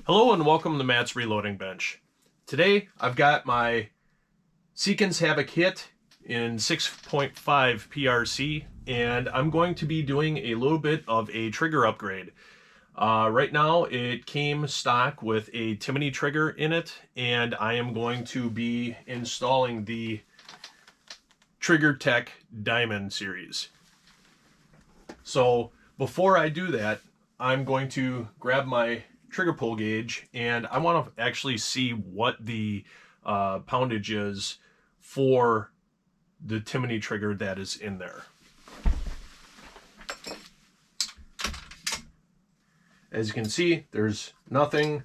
Hello and welcome to Matt's Reloading Bench. Today I've got my Seekins Havak HIT in 6.5 PRC, and I'm going to be doing a little bit of a trigger upgrade. Right now it came stock with a Timney trigger in it, and I am going to be installing the TriggerTech Diamond series. So before I do that, I'm going to grab my trigger pull gauge, and I want to actually see what the poundage is for the Timney trigger that is in there. As you can see, there's nothing,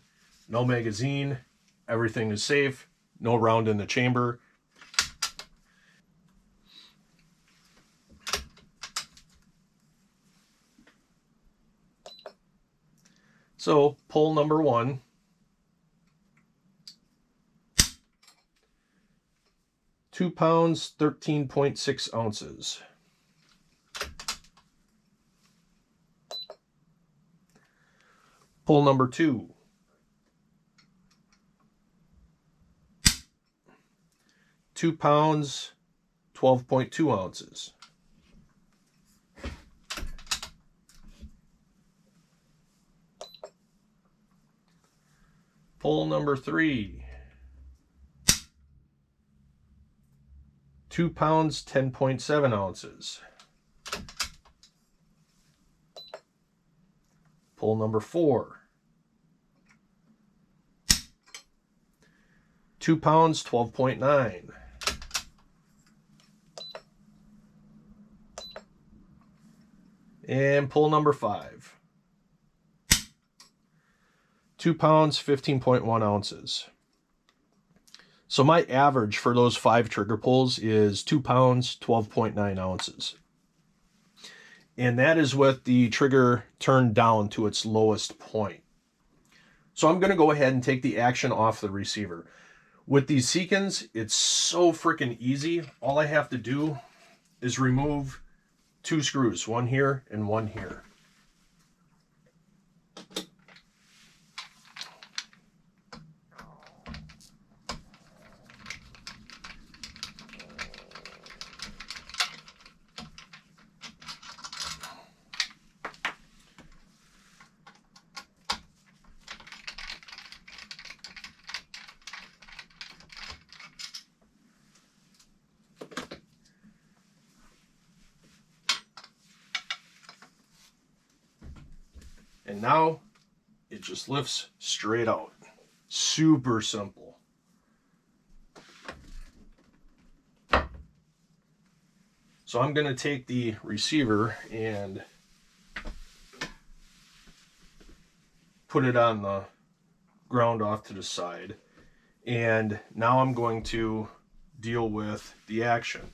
no magazine, everything is safe, no round in the chamber. So pull number 1, £2, 13.6 ounces. Pull number 2, £2, 12.2 ounces. Pull number 3, £2, 10.7 ounces. Pull number 4, £2, 12.9. And pull number 5, £2, 15.1 ounces. So my average for those 5 trigger pulls is £2, 12.9 ounces. And that is with the trigger turned down to its lowest point. So I'm going to go ahead and take the action off the receiver. With these Seekins, it's so freaking easy. All I have to do is remove 2 screws, one here and one here. And now it just lifts straight out. Super simple. So I'm going to take the receiver and put it on the ground off to the side. And now I'm going to deal with the action.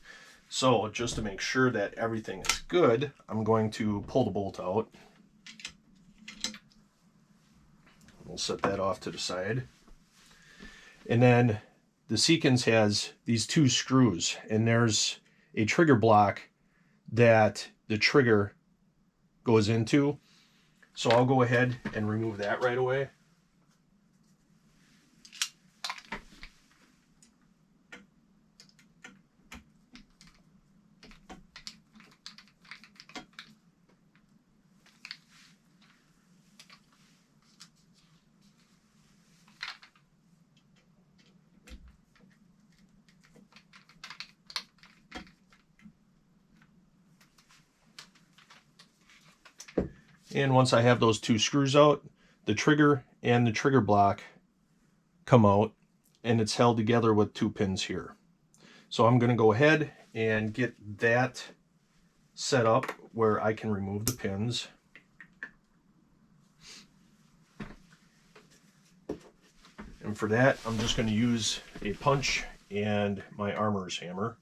So just to make sure that everything is good, I'm going to pull the bolt out. We'll set that off to the side. And then the Seekins has these 2 screws, and there's a trigger block that the trigger goes into. So I'll go ahead and remove that right away. And once I have those 2 screws out, the trigger and the trigger block come out, and it's held together with 2 pins here. So I'm going to go ahead and get that set up where I can remove the pins. And for that, I'm just going to use a punch and my armorer's hammer.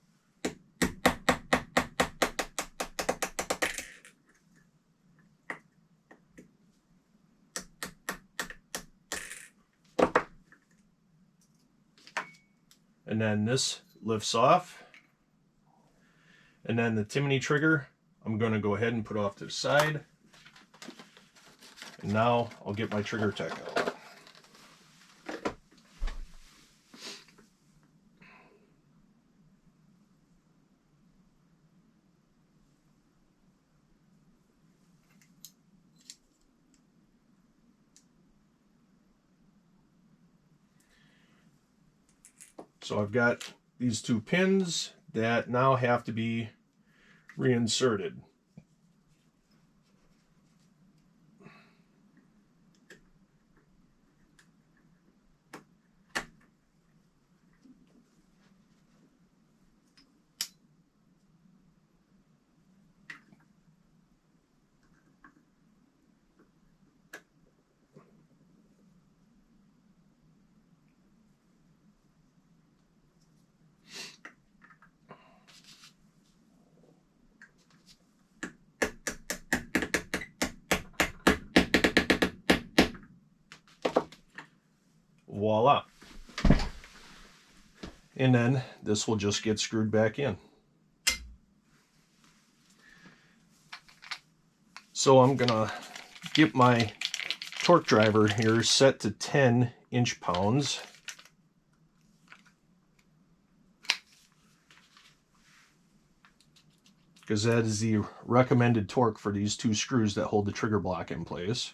And then this lifts off. And then the Timney trigger, I'm going to go ahead and put off to the side. And now I'll get my TriggerTech out. So I've got these two pins that now have to be reinserted. Voila. And then this will just get screwed back in. So I'm gonna get my torque driver here set to 10 inch-pounds. Because that is the recommended torque for these two screws that hold the trigger block in place.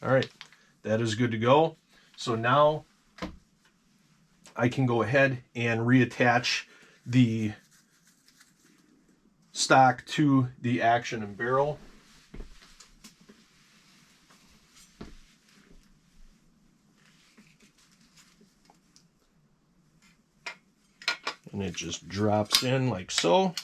All right, that is good to go. So now I can go ahead and reattach the stock to the action and barrel. And it just drops in like so.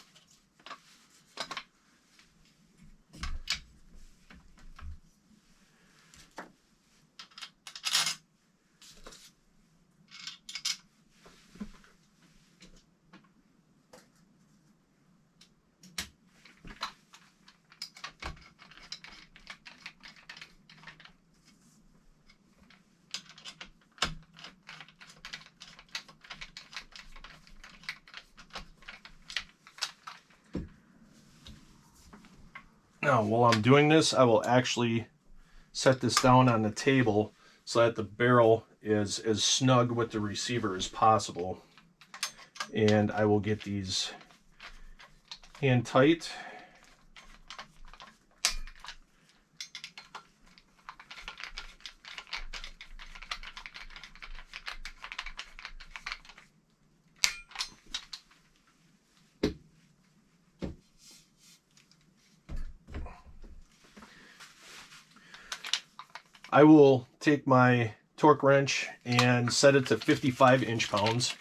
Now, while I'm doing this, I will actually set this down on the table so that the barrel is as snug with the receiver as possible. And I will get these hand tight. I will take my torque wrench and set it to 55 inch-pounds.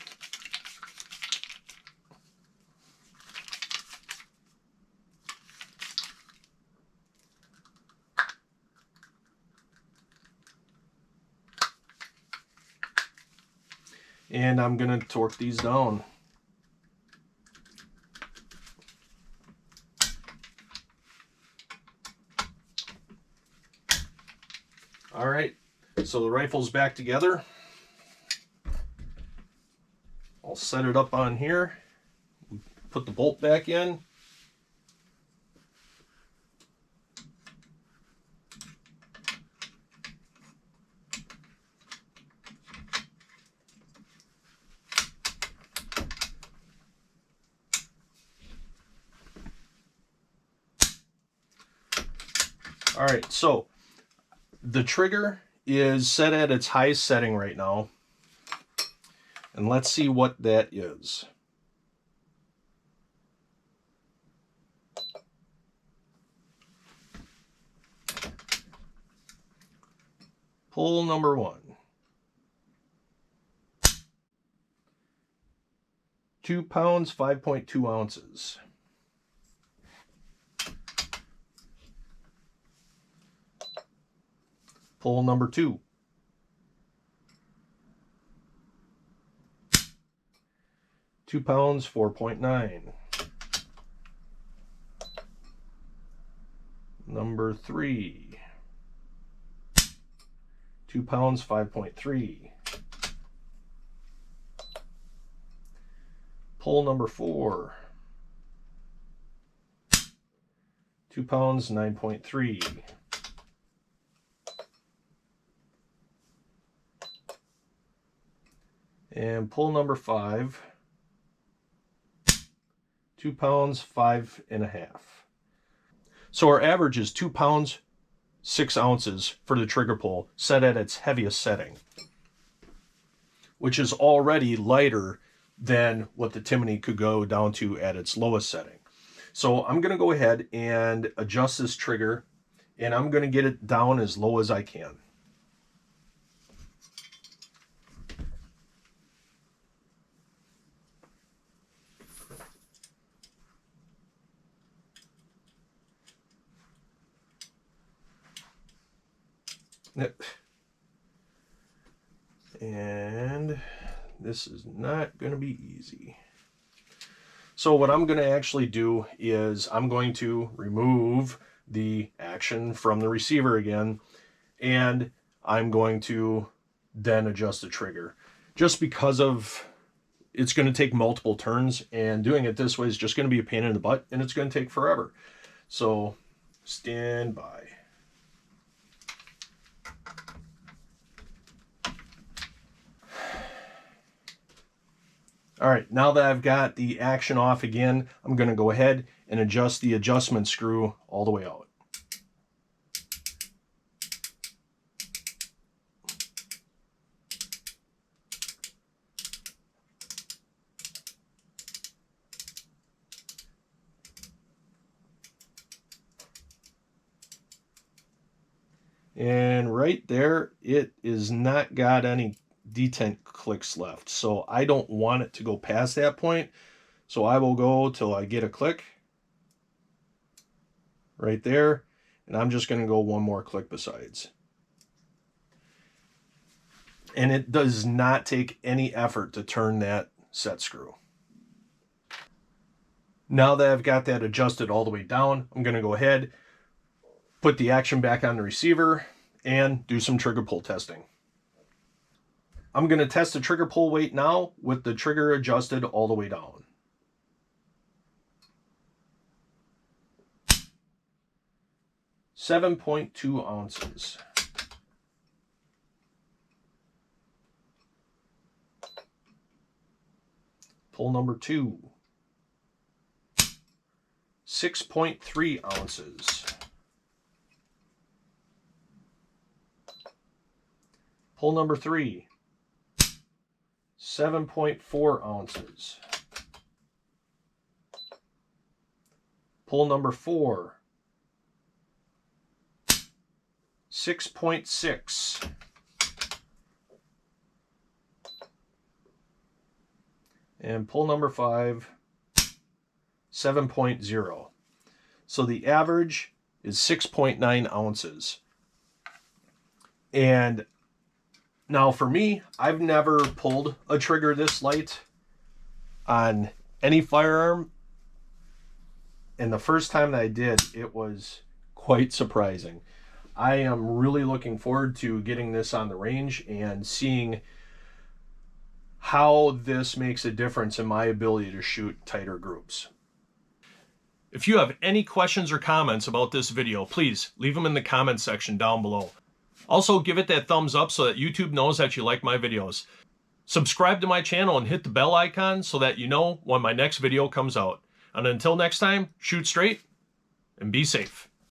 And I'm going to torque these down. All right, so the rifle's back together. I'll set it up on here, put the bolt back in. All right, so the trigger is set at its highest setting right now. And let's see what that is. Pull number 1. 2 pounds, 5.2 ounces. Pull number 2. 2 pounds, 4.9. Number 3. 2 pounds, 5.3. Pull number 4. 2 pounds, 9.3. And pull number 5, 2 pounds, 5.5. So our average is 2 pounds, 6 ounces for the trigger pull, set at its heaviest setting, which is already lighter than what the Timney could go down to at its lowest setting. So I'm going to go ahead and adjust this trigger, and I'm going to get it down as low as I can. And this is not going to be easy. So what I'm going to actually do is I'm going to remove the action from the receiver again, and I'm going to then adjust the trigger. Just because of it's going to take multiple turns, and doing it this way is just going to be a pain in the butt, and it's going to take forever. So stand by. All right, now that I've got the action off again, I'm going to go ahead and adjust the adjustment screw all the way out. And right there, it is not got any detent clicks left. So I don't want it to go past that point. So I will go till I get a click right there. And I'm just going to go one more click besides. And it does not take any effort to turn that set screw. Now that I've got that adjusted all the way down, I'm going to go ahead, put the action back on the receiver, and do some trigger pull testing. I'm going to test the trigger pull weight now with the trigger adjusted all the way down. .2 ounces. Pull number 2. 6.3 ounces. Pull number 3. 7.4 ounces. Pull number 4. 6.6. And pull number 5. 7.0. So the average is 6.9 ounces. And now for me, I've never pulled a trigger this light on any firearm. And the first time that I did, it was quite surprising. I am really looking forward to getting this on the range and seeing how this makes a difference in my ability to shoot tighter groups. If you have any questions or comments about this video, please leave them in the comment section down below. Also, give it that thumbs up so that YouTube knows that you like my videos. Subscribe to my channel and hit the bell icon so that you know when my next video comes out. And until next time, shoot straight and be safe.